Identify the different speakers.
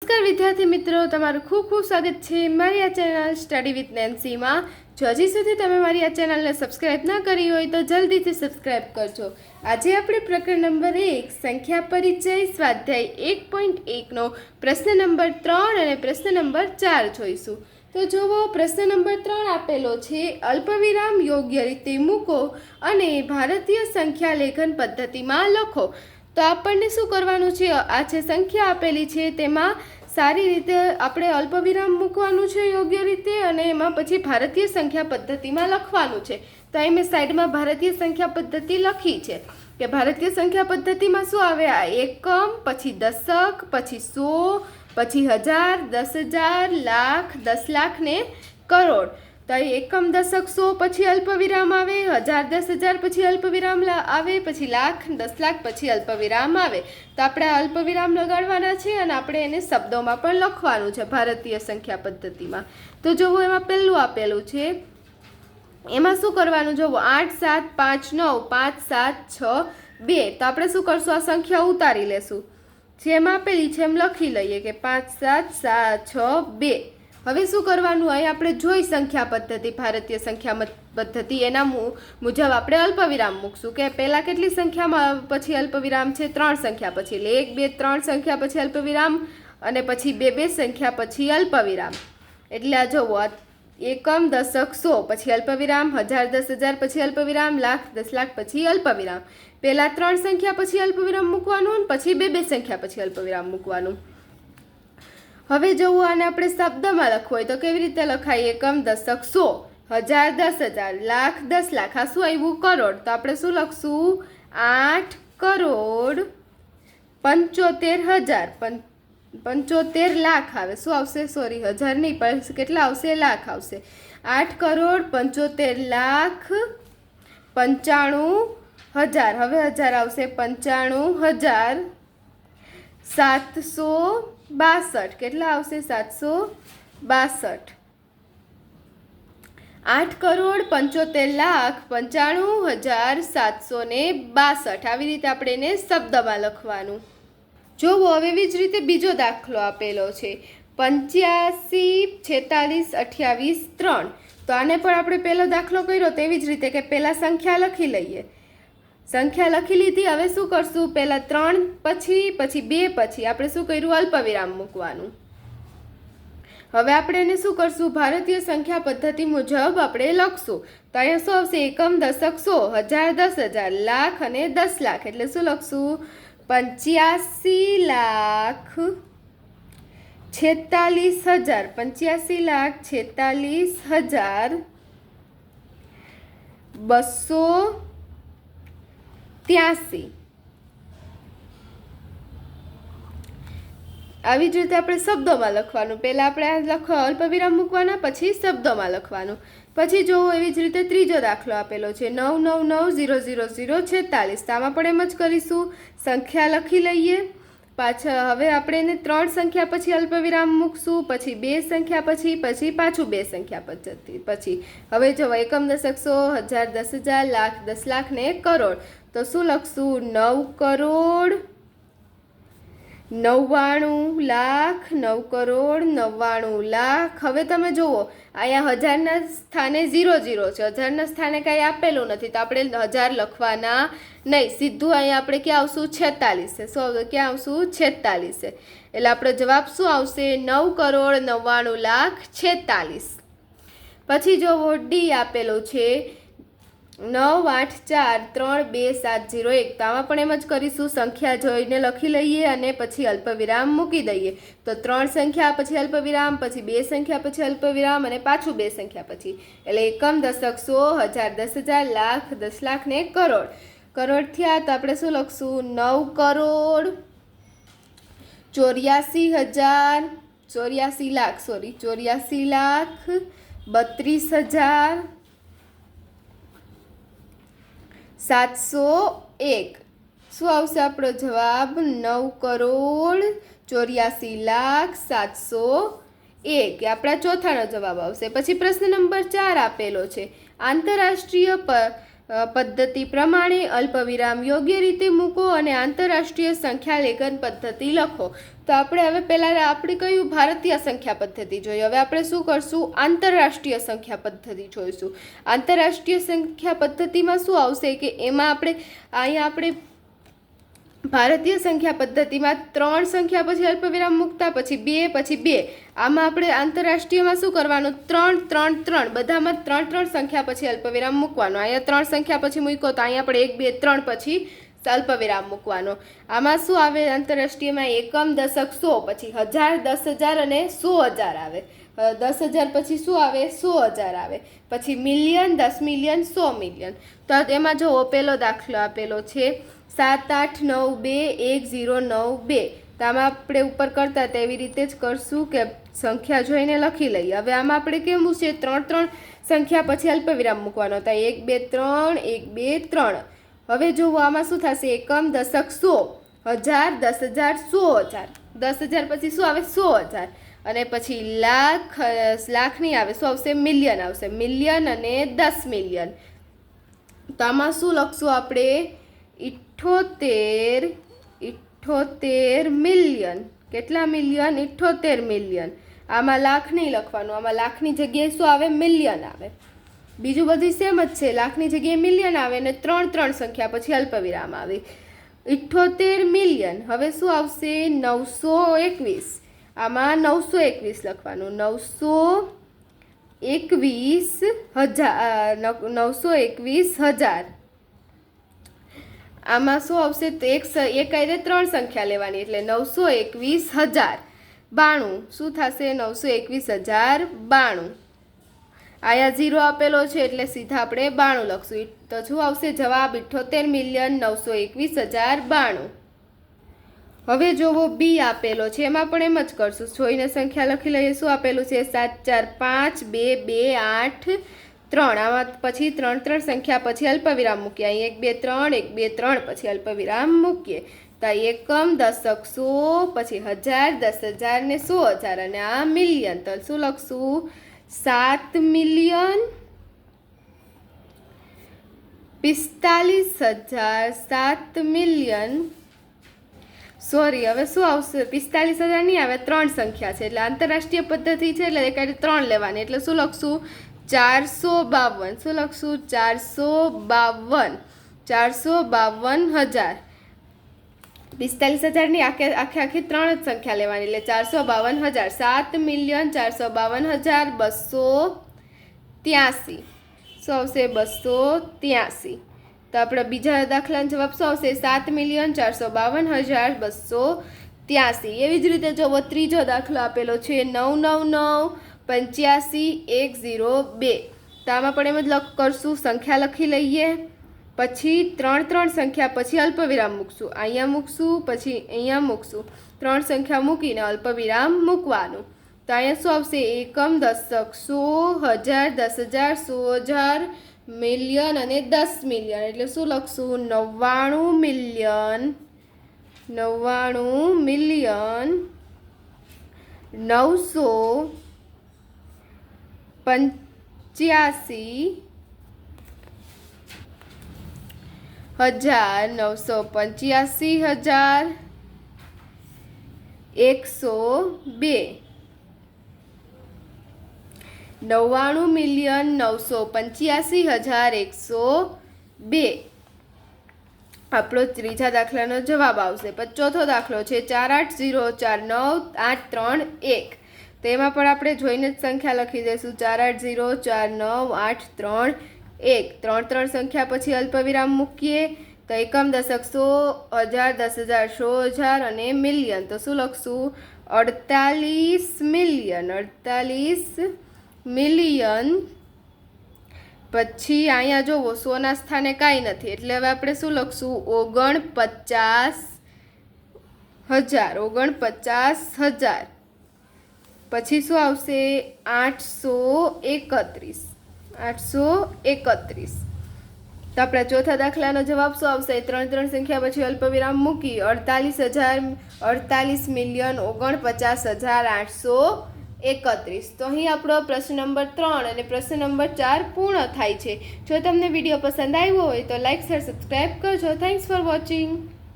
Speaker 1: નમસ્કાર વિદ્યાર્થી મિત્રો, તમારું ખૂબ ખૂબ સ્વાગત છે મારી આ ચેનલ સ્ટડી વિથ નેન્સીમાં। જો હજી સુધી તમે મારી આ ચેનલને સબસ્ક્રાઇબ ના કરી હોય તો જલ્દીથી સબસ્ક્રાઇબ કરજો। આજે આપણે પ્રકરણ નંબર 1 સંખ્યા પરિચય સ્વાધ્યાય 1.1નો પ્રશ્ન નંબર 3 અને પ્રશ્ન નંબર 4 જોઈશું। તો જુઓ, પ્રશ્ન નંબર 3 આપેલો છે, અલ્પવિરામ યોગ્ય રીતે મૂકો અને ભારતીય સંખ્યા લેખન પદ્ધતિમાં લખો। તો આપણને શું કરવાનું છે, આ જે સંખ્યા આપેલી છે તેમાં સારી રીતે આપણે અલ્પવિરામ મૂકવાનું છે યોગ્ય રીતે, અને એમાં પછી ભારતીય સંખ્યા પદ્ધતિમાં લખવાનું છે। તો અહીં મેં સાઈડમાં ભારતીય સંખ્યા પદ્ધતિ લખી છે કે ભારતીય સંખ્યા પદ્ધતિમાં શું આવે, આ એકમ, પછી દશક, પછી 100, પછી 1000, 10,000, લાખ, 10 લાખ ને કરોડ। તો એકમ, દશક, 100 પછી અલ્પવિરામ આવે, 1000, 10,000 પછી અલ્પવિરામ આવે, પછી લાખ, 10 લાખ પછી અલ્પવિરામ આવે। તો આપણે અલ્પવિરામ લગાડવાના છે અને આપણે એને શબ્દોમાં પણ લખવાનું છે ભારતીય સંખ્યા પદ્ધતિમાં। તો જુઓ, એમાં પહેલું આપેલું છે, એમાં શું કરવાનું, જુઓ 8, 7, 5, 9, 5, 7, 6, 2। તો આપણે શું કરશું, આ સંખ્યા ઉતારી લેશું, જેમ આપેલી છે એમ લખી લઈએ કે 5, 7, 6, 2। હવે શું કરવાનું, અહીં આપણે જોઈ સંખ્યા પદ્ધતિ, ભારતીય સંખ્યા પદ્ધતિ, એના મુજબ આપણે અલ્પવિરામ મૂકશું કે પહેલાં કેટલી સંખ્યામાં પછી અલ્પવિરામ છે, 3 સંખ્યા પછી, એટલે 1, 2, 3 સંખ્યા પછી અલ્પવિરામ, અને પછી 2, 2 સંખ્યા પછી અલ્પવિરામ। એટલે આ જુઓ, એકમ, દશક, 100 પછી અલ્પવિરામ, 1000, 10,000 પછી અલ્પવિરામ, લાખ, 10 લાખ પછી અલ્પવિરામ। પહેલાં 3 સંખ્યા પછી અલ્પવિરામ મૂકવાનું, પછી 2, 2 સંખ્યા પછી અલ્પવિરામ મૂકવાનું। હવે જુઓ, આને આપણે શબ્દમાં લખવું હોય તો કેવી રીતે લખાય, એકમ, દશક, 100, 1000, 10,000, લાખ, 10 લાખ, આ શું આવ્યું, કરોડ। તો આપણે શું લખશું, 8 કરોડ 75,000, 75 લાખ આવે, શું આવશે, સોરી 1000 નહીં, પણ કેટલા આવશે, લાખ આવશે। 8 કરોડ 75 લાખ 95,000, હવે 1000 આવશે, 95,762, કેટલા આવશે, 762। 8 કરોડ 75 લાખ 95,762, આવી રીતે આપણે એને શબ્દમાં લખવાનું। જોવો, હવે એવી જ રીતે બીજો દાખલો આપેલો છે, 85, 46, 28, 3। તો આને પણ આપણે પહેલો દાખલો કર્યો તેવી જ રીતે કે પહેલાં સંખ્યા લખી લઈએ, સંખ્યા લખી લીધી। હવે શું કરશું, પહેલાં 3 પછી 2 પછી આપણે શું કર્યું, અલ્પવિરામ મૂકવાનું। હવે આપણે એને શું કરશું, ભારતીય સંખ્યા પદ્ધતિ મુજબ આપણે લખશું। તો અહીંયા શું આવશે, એકમ, દશક, 100, 1000, 10,000, લાખ અને 10 લાખ, એટલે શું લખશું, 85,46,000, 85,46,283। આવી જ રીતે આપણે શબ્દોમાં લખવાનું, પહેલાં આપણે આ અલ્પવિરામ મૂકવાના, પછી શબ્દોમાં લખવાનું। પછી જો એવી જ રીતે ત્રીજો દાખલો આપેલો છે, 999,000,046। તો આમાં પણ એમ જ કરીશું, સંખ્યા લખી લઈએ, પાછળ હવે આપણે એને 3 સંખ્યા પછી અલ્પવિરામ મૂકશું, પછી 2 સંખ્યા પછી પાછું 2 સંખ્યા પછી। હવે જો એકમ, દશક, 100, 1000, 10,000, લાખ, 10 લાખ ને કરોડ। તો શું લખશું, 9 કરોડ 99 લાખ, 9 કરોડ 99 લાખ। હવે તમે જુઓ, અહીંયા 1000ના સ્થાને 0 0 છે, 1000ના સ્થાને કાંઈ આપેલું નથી, તો આપણે 1000 લખવાના નહીં, સીધું અહીંયા આપણે ક્યાં આવશું, 46 છે, ક્યાં આવશું, 46 છે। એટલે આપણો જવાબ શું આવશે, 9 કરોડ 99 લાખ 46। પછી જુઓ, ડી આપેલો છે, 984,32701। તો આમાં પણ એમ જ કરીશું, સંખ્યા જોઈને લખી લઈએ અને પછી અલ્પવિરામ મૂકી દઈએ। તો 3 સંખ્યા પછી અલ્પવિરામ, પછી 2 સંખ્યા પછી અલ્પવિરામ, અને પાછું 2 સંખ્યા પછી, એટલે એકમ, દશક, 100, 1000, 10,000, લાખ, 10 લાખ ને કરોડ। કરોડ થયા તો આપણે શું લખશું, 9 કરોડ 84,000, 84 લાખ, સોરી 84 લાખ 32,701। શું આવશે આપણો જવાબ, 9 કરોડ 84 લાખ 701, આપણા ચોથાનો જવાબ આવશે। પછી પ્રશ્ન નંબર 4 આપેલો છે, આંતરરાષ્ટ્રીય પદ્ધતિ પ્રમાણે અલ્પવિરામ યોગ્ય રીતે મૂકો અને આંતરરાષ્ટ્રીય સંખ્યા લેખન પદ્ધતિ લખો. તો આપણે હવે પહેલાં આપણે કયું ભારતીય સંખ્યા પદ્ધતિ જોઈએ. હવે આપણે શું કરશું, આંતરરાષ્ટ્રીય સંખ્યા પદ્ધતિ જોઈશું. આંતરરાષ્ટ્રીય સંખ્યા પદ્ધતિમાં શું આવશે કે એમાં આપણે ભારતીય સંખ્યા પદ્ધતિમાં 3 સંખ્યા પછી અલ્પવિરામ મૂકતા, પછી 2, પછી 2. આમાં આપણે આંતરરાષ્ટ્રીયમાં શું કરવાનું, 3, 3, 3 બધામાં 3 સંખ્યા પછી અલ્પવિરામ મૂકવાનો. અહીંયા 3 સંખ્યા પછી મૂક્યો તો અહીંયા આપણે 1, 2, 3 પછી અલ્પવિરામ મૂકવાનો. આમાં શું આવે, આંતરરાષ્ટ્રીયમાં એકમ, દશક, સો, પછી 1000, 10,000 અને 100,000 આવે. 10,000 પછી શું આવે, 100,000 આવે. પછી મિલિયન, 10 મિલિયન, 100 મિલિયન. તો એમાં જો પેલો દાખલો આપેલો છે 7,8,9,2, 1,0,9,2. તો આમાં આપણે ઉપર કરતા તેવી રીતે જ કરશું કે સંખ્યા જોઈને લખી લઈએ. હવે આમાં આપણે કેવું છે, 3 સંખ્યા પછી અલ્પવિરામ મૂકવાનો. તો 1, 2, 3, 1, 2, 3. હવે જુઓ આમાં શું થશે, એકમ, દશક, સો, 1000, 10,000, 100,000. 10,000 પછી શું આવે, 100,000. અને પછી લાખ નહીં આવે, શું આવશે, મિલિયન આવશે. મિલિયન અને 10 મિલિયન. તો આમાં શું લખશું આપણે, 78 મિલિયન. કેટલા મિલિયન, 78 મિલિયન. આમાં લાખ નહીં લખવાનું, આમાં લાખની જગ્યાએ શું આવે, મિલિયન આવે. બીજું બધું સેમ જ છે, લાખની જગ્યાએ મિલિયન આવે અને 3 સંખ્યા પછી અલ્પવિરામ આવે. 78 મિલિયન. હવે શું આવશે, 921. આમાં 921 લખવાનું. 921,000. આમાં શું આવશે, તો એક આયરે 3 સંખ્યા લેવાની એટલે 921,092. શું થશે, 921,092. આયા 0 આપેલો છે એટલે સીધા આપણે 92 લખશું. તો શું આવશે જવાબ, 78,921,092. હવે જોવો બી આપેલો છે, એમાં પણ એમ જ કરશું, જોઈને સંખ્યા લખી લઈએ. શું આપેલું છે, 7, 4, 5, 2, 2, 8, 3. આમાં પછી 3 સંખ્યા પછી અલ્પવિરામ મૂકીએ. અહીં 1, 2, 3, 1, 2, 3 પછી અલ્પવિરામ મૂકીએ. તો એકમ, દશક, સો, પછી 1000, 10,000 ને 100,000 અને આ મિલિયન. તો શું લખશું, 7 મિલિયન 45,000. 7 મિલિયન સોરી, હવે શું આવશે, 45,000 નહીં આવે, 3 સંખ્યા છે એટલે આંતરરાષ્ટ્રીય પદ્ધતિ છે એટલે એકારે 3 લેવાની. એટલે શું લખશું, 452. શું લખશું, 452. 452,000. 45,000 ની આખી 3 જ સંખ્યા લેવાની એટલે 452,000. 7,452,283. શું આવશે, 283. તો આપણે બીજા દાખલાનો જવાબ શું આવશે, 7,452,283. એવી જ રીતે જો ત્રીજો દાખલો આપેલો છે 999,85,102. તો આમાં પણ એમ જ કરશું, સંખ્યા લખી લઈએ, પછી 3 સંખ્યા પછી અલ્પવિરામ મૂકશું. અહીંયા મૂકશું, પછી અહીંયા મૂકશું. 3 સંખ્યા મૂકીને અલ્પવિરામ મૂકવાનું. તો અહીંયા શું આવશે, એકમ, દશક, 100,000, 10,000, 100,000, મિલિયન અને 10 મિલિયન. એટલે શું લખશું, 99 મિલિયન 985,102. 99,985,102 આપણો ત્રીજા દાખલાનો જવાબ આવશે. પછી ચોથો દાખલો છે 480,49,831. તો એમાં પણ આપણે જોઈને જ સંખ્યા લખી દઈશું. 480,49,831. 3 સંખ્યા પછી અલ્પવિરામ મૂકીએ. તો એકમ, દશક, 100,000, 10,000, 100,000 અને મિલિયન. તો શું લખશું, 48 મિલિયન. 48 મિલિયન. પછી અહીંયા જોવો 100ના સ્થાને કાંઈ નથી એટલે હવે આપણે શું લખશું, 49,000. 49,000. પછી શું આવશે, 831. 831. તો આપણા ચોથા દાખલાનો જવાબ શું આવશે, 3 સંખ્યા પછી અલ્પવિરામ મૂકી 48,000, 48,49,832. 31. તો અહીં આપણો પ્રશ્ન નંબર 3 અને પ્રશ્ન નંબર 4 પૂર્ણ થાય છે. જો તમને વિડીયો પસંદ આવ્યો હોય તો લાઇક શેર સબસ્ક્રાઈબ કરજો. Thanks for watching.